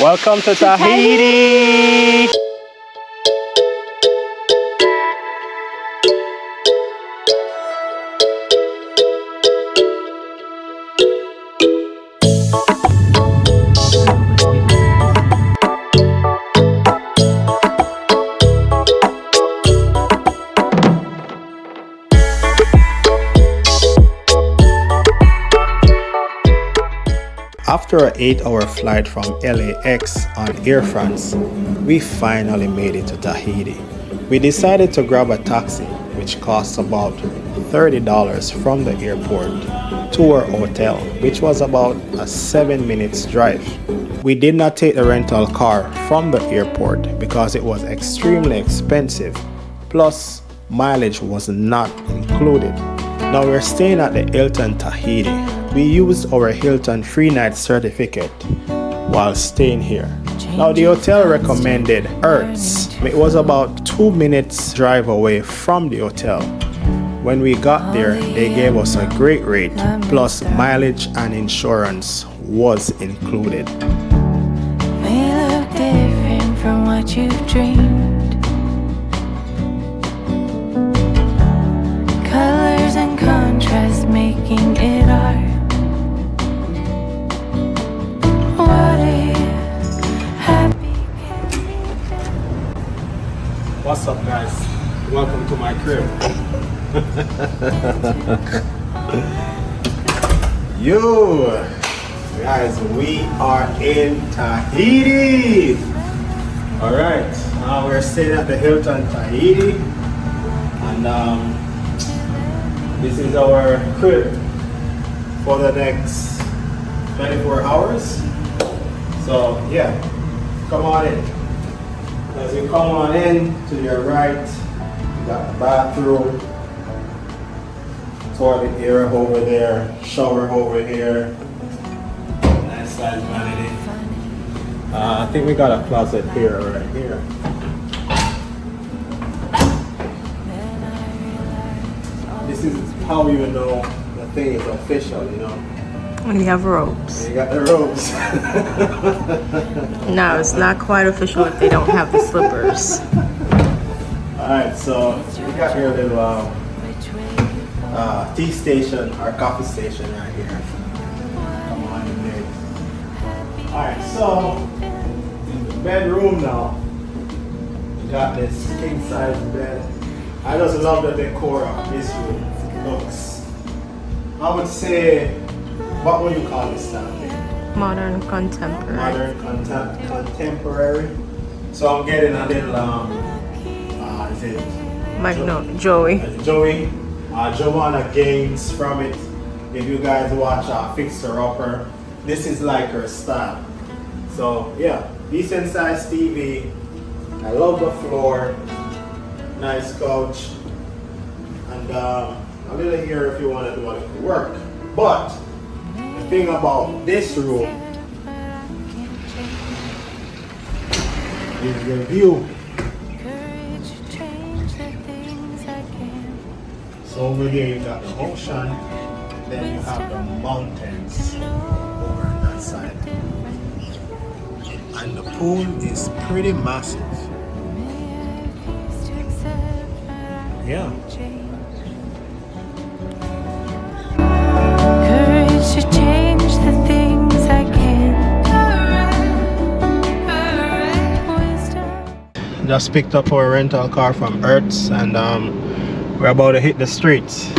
Welcome to Tahiti! After an 8-hour flight from LAX on Air France, we finally made it to Tahiti. We decided to grab a taxi, which costs about $30 from the airport to our hotel, which was about a 7 minutes drive. We did not take the rental car from the airport because it was extremely expensive, plus mileage was not included. Now we're staying at the Hilton Tahiti. We used our Hilton free night certificate while staying here. Now the hotel recommended Hertz. It was about 2 minutes drive away from the hotel. When we got there, they gave us a great rate, plus mileage and insurance was included. May look different from what you've dreamed. Colors and contrast making it art. What's up, guys? Welcome to my crib. Yo, guys, we are in Tahiti. All right, we're staying at the Hilton Tahiti, and this is our crib for the next 24 hours. So yeah, come on in. As you come on in, to your right, you got the bathroom, toilet area over there, shower over here, nice size vanity. I think we got a closet here, right here. This is how you know the thing is official, you know. When you have robes. You got the robes. No, it's not quite official if they don't have the slippers. Alright, so we got here a little tea station or coffee station right here. Come on in there. Alright, so in the bedroom now, we got this king size bed. I just love the decor of this room. It looks, I would say, what would you call this style here? Modern contemporary. Modern contemporary. So I'm getting a little is it Joey. Joanna Gaines from it. If you guys watch Fixer Upper, this is like her style. So yeah, decent size TV. I love the floor. Nice couch. And a little here if you want to do a little work. But the thing about this room is the view. So over here you got the ocean, then you have the mountains over on that side. And the pool is pretty massive. Yeah. Courage to change the things I can. Just picked up our rental car from Hertz, and we're about to hit the streets.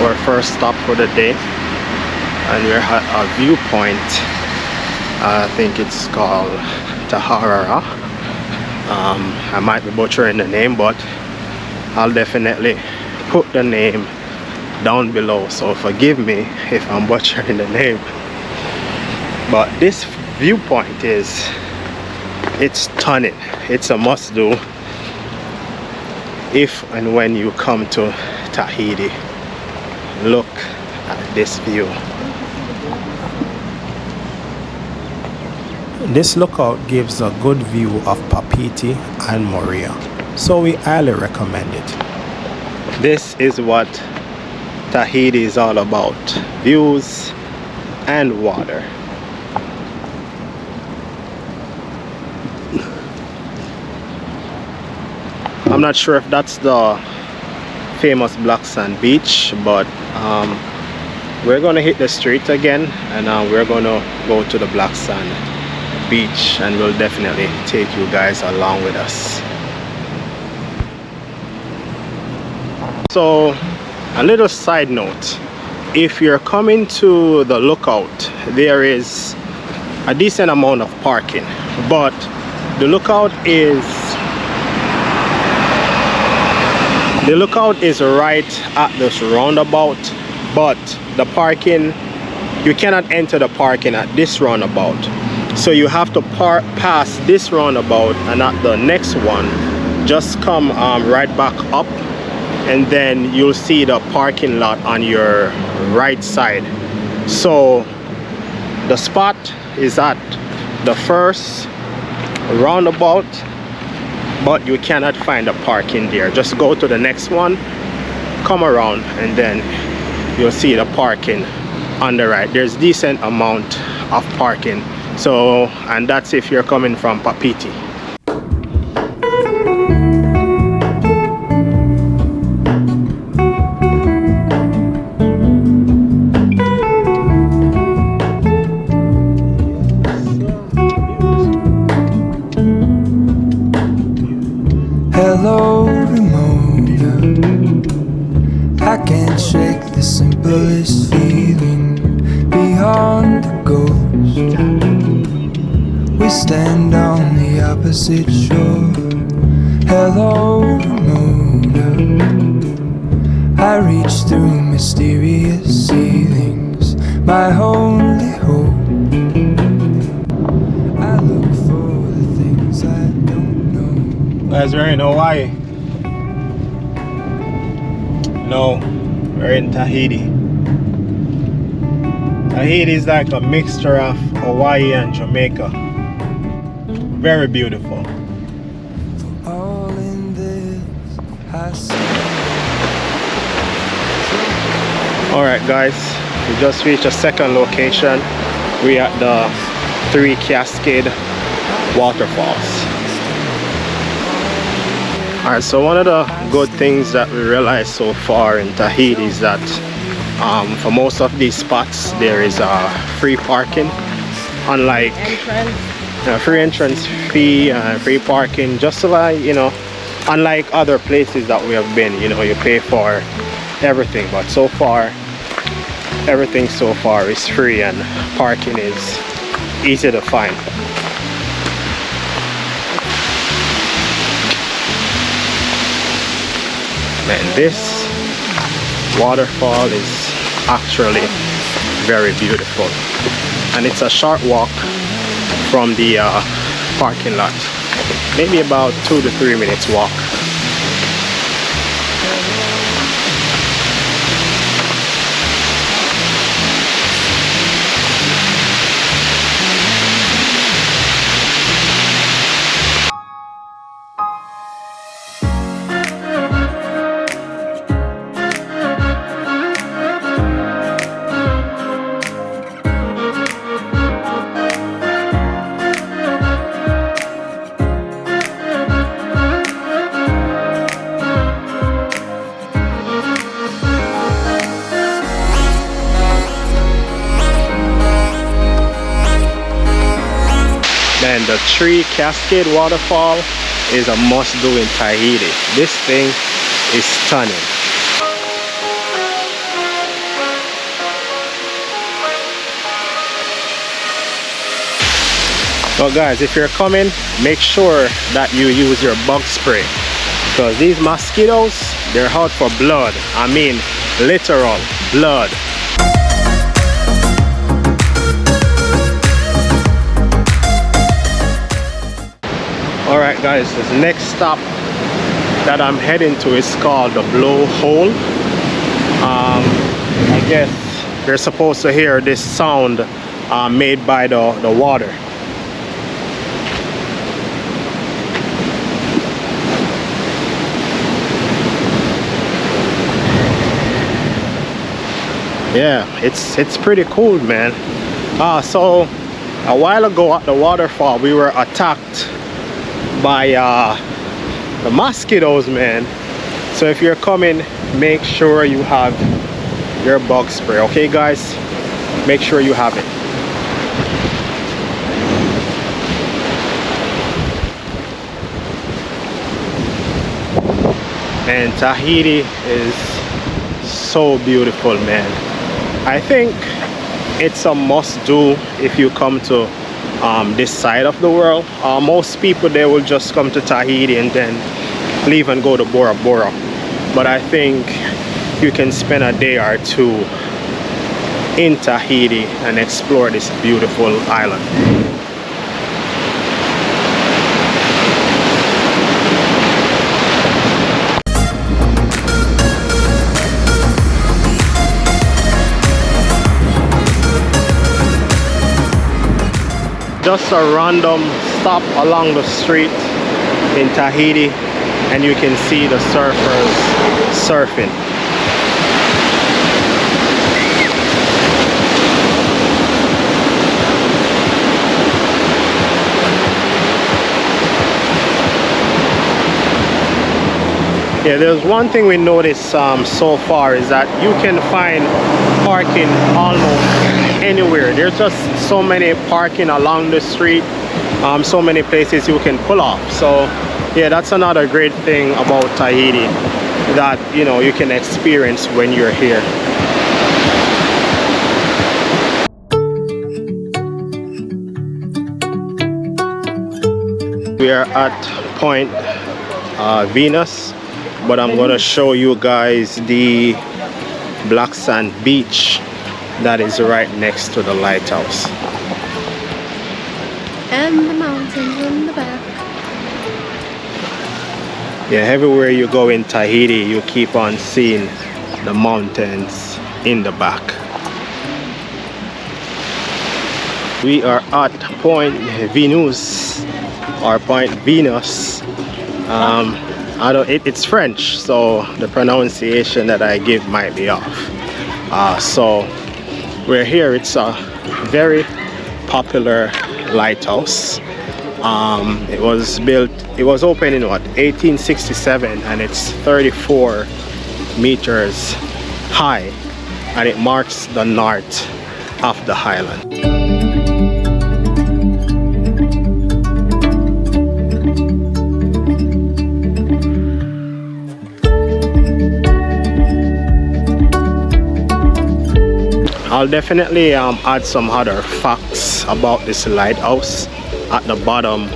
Our first stop for the day, and we're at a viewpoint. I think it's called Taharara. I might be butchering the name, but I'll definitely put the name down below, so forgive me if I'm butchering the name. But this viewpoint it's stunning. It's a must do. if and when you come to Tahiti. Look at this view. This lookout gives a good view of Papeete and Moorea, so we highly recommend it. This is what Tahiti is all about: views and water. I'm not sure if that's the famous black sand beach, but we're gonna hit the street again, and we're gonna go to the black sand beach, and we'll definitely take you guys along with us. So a little side note, if you're coming to the lookout, there is a decent amount of parking, but the lookout is right at this roundabout, but the parking, you cannot enter the parking at this roundabout, so you have to pass this roundabout, and at the next one just come right back up, and then you'll see the parking lot on your right side. So the spot is at the first roundabout, but you cannot find a parking there. Just go to the next one, come around, and then you'll see the parking on the right. There's decent amount of parking. So, and that's if you're coming from Papeete. Hello, Ramona. I can't shake the simplest feeling beyond the ghost. We stand on the opposite shore. Hello, Ramona. I reach through mysterious ceilings, my only hope. I look for the things I don't know. Guys, we're in Hawaii. No, we're in Tahiti. Tahiti is like a mixture of Hawaii and Jamaica. Very beautiful. All in this, I see. Alright guys, we just reached a second location. We're at the Three Cascade Waterfalls. Alright, so one of the good things that we realized so far in Tahiti is that for most of these spots there is free parking, unlike free entrance fee and free parking, just like, you know, unlike other places that we have been, you know, you pay for everything, but so far everything so far is free and parking is easy to find. And this waterfall is actually very beautiful, and it's a short walk from the parking lot, maybe about 2 to 3 minutes walk. And the Three Cascade Waterfall is a must-do in Tahiti. This thing is stunning. So guys, if you're coming, make sure that you use your bug spray, because these mosquitoes, they're out for blood. I mean literal blood. Alright guys, this next stop that I'm heading to is called the Blowhole. I guess you're supposed to hear this sound made by the water. Yeah, it's pretty cool, man. So a while ago at the waterfall, we were attacked by the mosquitoes, man. So if you're coming, make sure you have your bug spray, okay guys? Make sure you have it. And Tahiti is so beautiful, man. I think it's a must-do if you come to this side of the world. Most people, they will just come to Tahiti and then leave and go to Bora Bora. But I think you can spend a day or two in Tahiti and explore this beautiful island. Just a random stop along the street in Tahiti, and you can see the surfers surfing. Yeah, there's one thing we noticed so far is that you can find parking almost anywhere. There's just so many parking along the street, so many places you can pull off. So yeah, that's another great thing about Tahiti that, you know, you can experience when you're here. We are at Point Venus, but I'm gonna show you guys the black sand beach that is right next to the lighthouse. And the mountains in the back. Yeah, everywhere you go in Tahiti, you keep on seeing the mountains in the back. We are at Point Venus, or Point Venus. It's French, so the pronunciation that I give might be off. So we're here. It's a very popular lighthouse. It was opened in what, 1867, and it's 34 meters high, and it marks the north of the island. I'll definitely add some other facts about this lighthouse at the bottom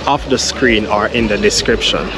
of the screen or in the description.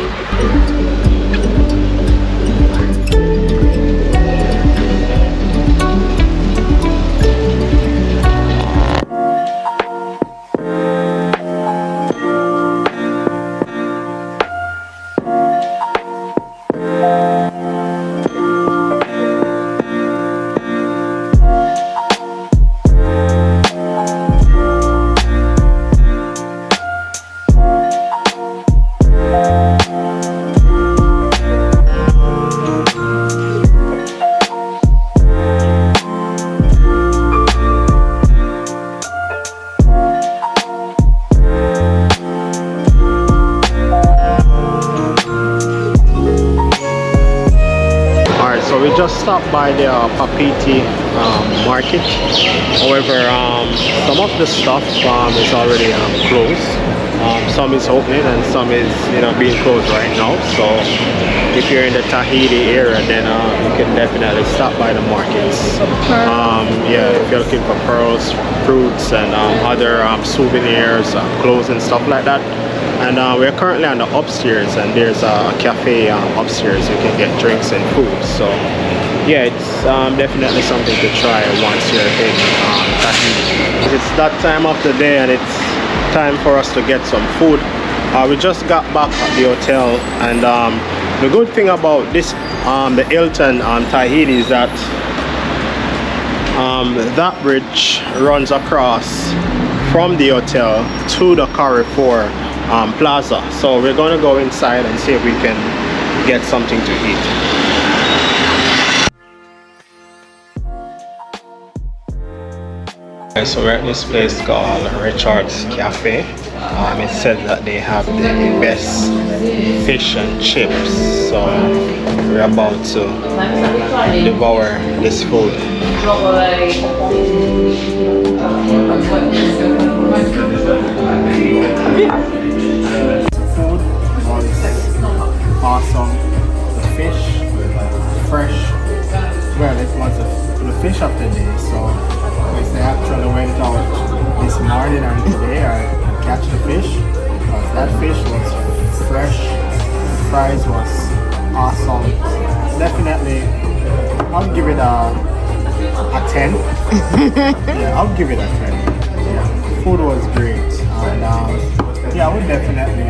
We just stopped by the Papeete market. However, some of the stuff is already closed. Some is opening and some is, you know, being closed right now. So if you're in the Tahiti area, then you can definitely stop by the markets. Yeah, if you're looking for pearls, fruits, and other souvenirs, clothes and stuff like that. And we're currently on the upstairs, and there's a cafe upstairs. You can get drinks and food. So yeah, it's definitely something to try once you're in Tahiti. It's that time of the day, and it's time for us to get some food. We just got back at the hotel, and the good thing about this, the Hilton Tahiti, is that that bridge runs across from the hotel to the Carrefour Plaza. So we're gonna go inside and see if we can get something to eat. Okay, so we're at this place called Richard's Cafe. It said that they have the best fish and chips, so we're about to devour this food. Food was awesome. The fish fresh. Well, it was the fish of the day, so I actually went out this morning and today I catch the fish, because that fish was fresh. The fries was awesome. Definitely, I'll give it a 10. Yeah, I'll give it a 10. Yeah, food was great, and yeah, I would definitely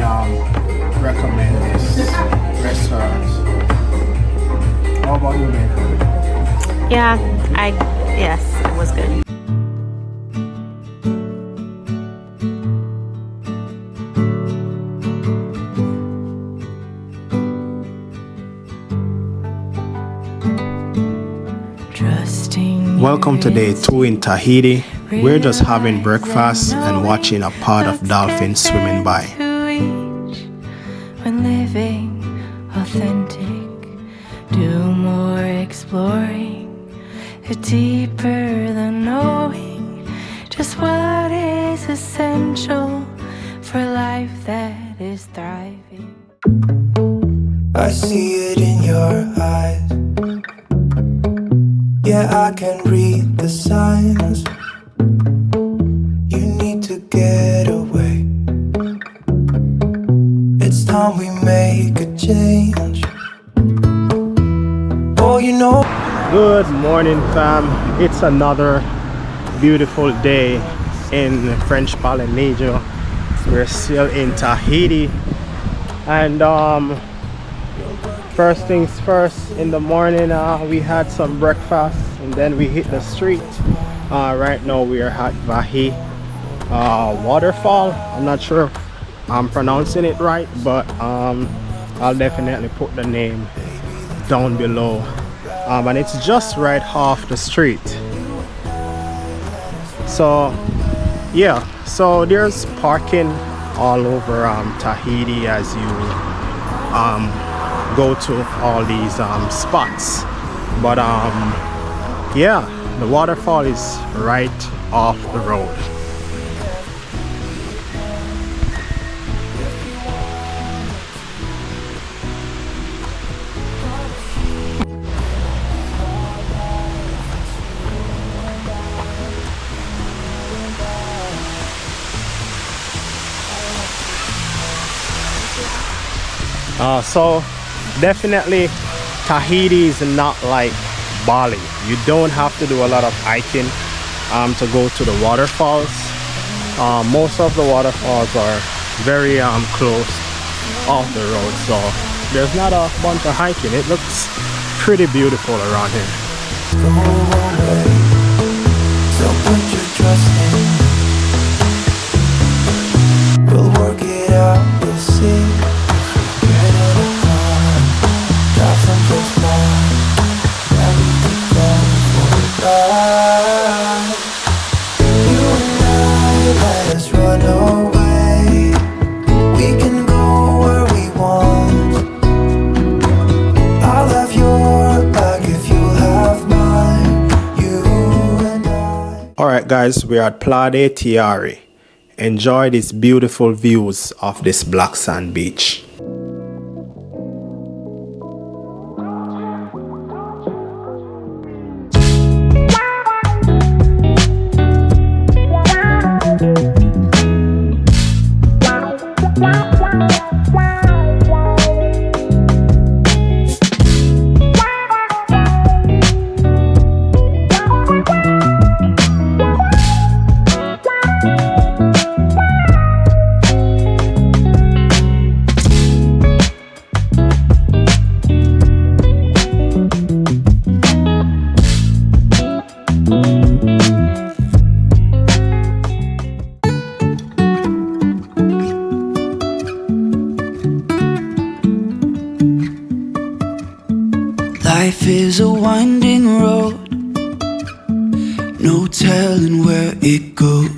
recommend this restaurant. How about you, man? Yeah, yes, it was good. Welcome to day 2 in Tahiti. We're just having breakfast and watching a pod of dolphins swimming by. When living authentic, do more exploring, deeper than knowing just what is essential for life that is thriving. I see it in your eyes. Yeah, I can read the signs. You need to get away. It's time we make a change. Oh, you know. Good morning, fam. It's another beautiful day in French Polynesia. We're still in Tahiti, and first things first, in the morning we had some breakfast and then we hit the street. Right now we are at Vahi Waterfall. I'm not sure if I'm pronouncing it right, but I'll definitely put the name down below. And it's just right off the street. So yeah, so there's parking all over Tahiti as you go to all these spots, but yeah, the waterfall is right off the road. So definitely Tahiti is not like Bali. You don't have to do a lot of hiking to go to the waterfalls. Most of the waterfalls are very close off the road, so there's not a bunch of hiking. It looks pretty beautiful around here. Go away. So put your trust in. We'll work it out, we'll see. Get in a car, drive someplace far, where we could go for a ride. You and I, let us run away. We can go where we want. I'll have your back if you have mine. You and I. Alright guys, we're at Papeete. Enjoy these beautiful views of this black sand beach. Life is a winding road, no telling where it goes.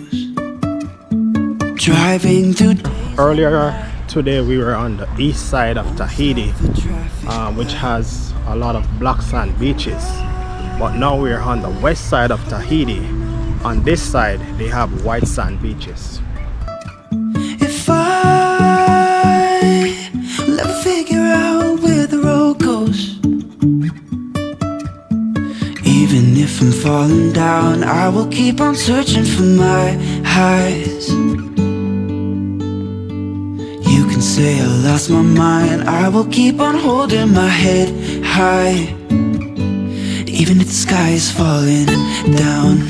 Driving through. Earlier today we were on the east side of Tahiti, which has a lot of black sand beaches, but now we're on the west side of Tahiti. On this side they have white sand beaches. If I will ever figure out where the road goes, even if I'm falling down, I will keep on searching for my highs. You can say I lost my mind, I will keep on holding my head high, even if the sky is falling down.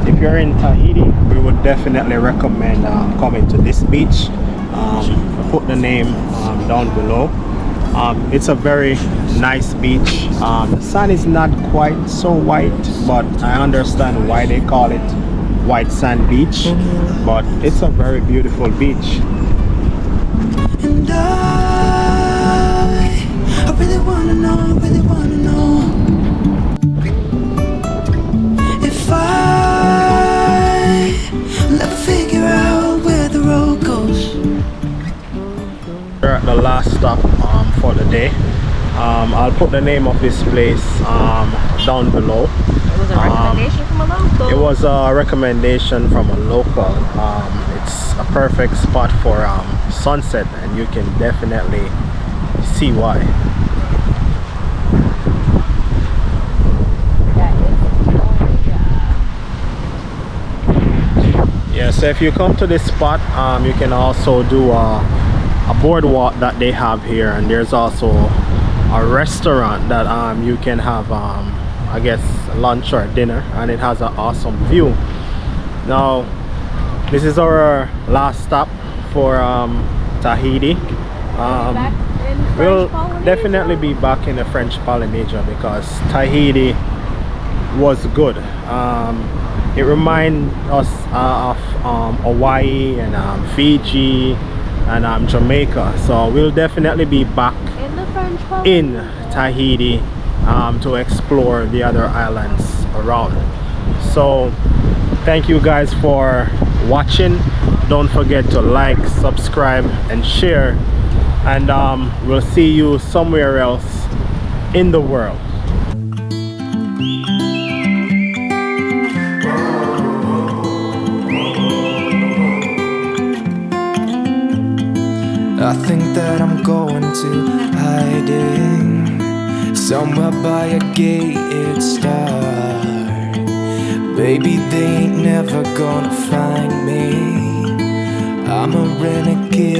If you're in Tahiti, we would definitely recommend coming to this beach. Put the name down below. It's a very nice beach. The sun is not quite so white, but I understand why they call it white sand beach. But it's a very beautiful beach. And I really wanna know, really wanna know. If I'll ever figure out where the road goes. We're at the last stop for the day. I'll put the name of this place down below. It was a recommendation from a local. It was a recommendation from a local. It's a perfect spot for sunset, and you can definitely see why. Yeah, so if you come to this spot, you can also do a boardwalk that they have here, and there's also a restaurant that you can have I guess lunch or dinner, and it has an awesome view. Now this is our last stop for Tahiti. We'll definitely be back in the French Polynesia because Tahiti was good. It reminds us of Hawaii and Fiji and Jamaica, so we'll definitely be back in Tahiti to explore the other islands around. So thank you guys for watching. Don't forget to like, subscribe and share, and we'll see you somewhere else in the world. I think that I'm going to hiding somewhere by a gated star. Baby, they ain't never gonna find me. I'm a renegade.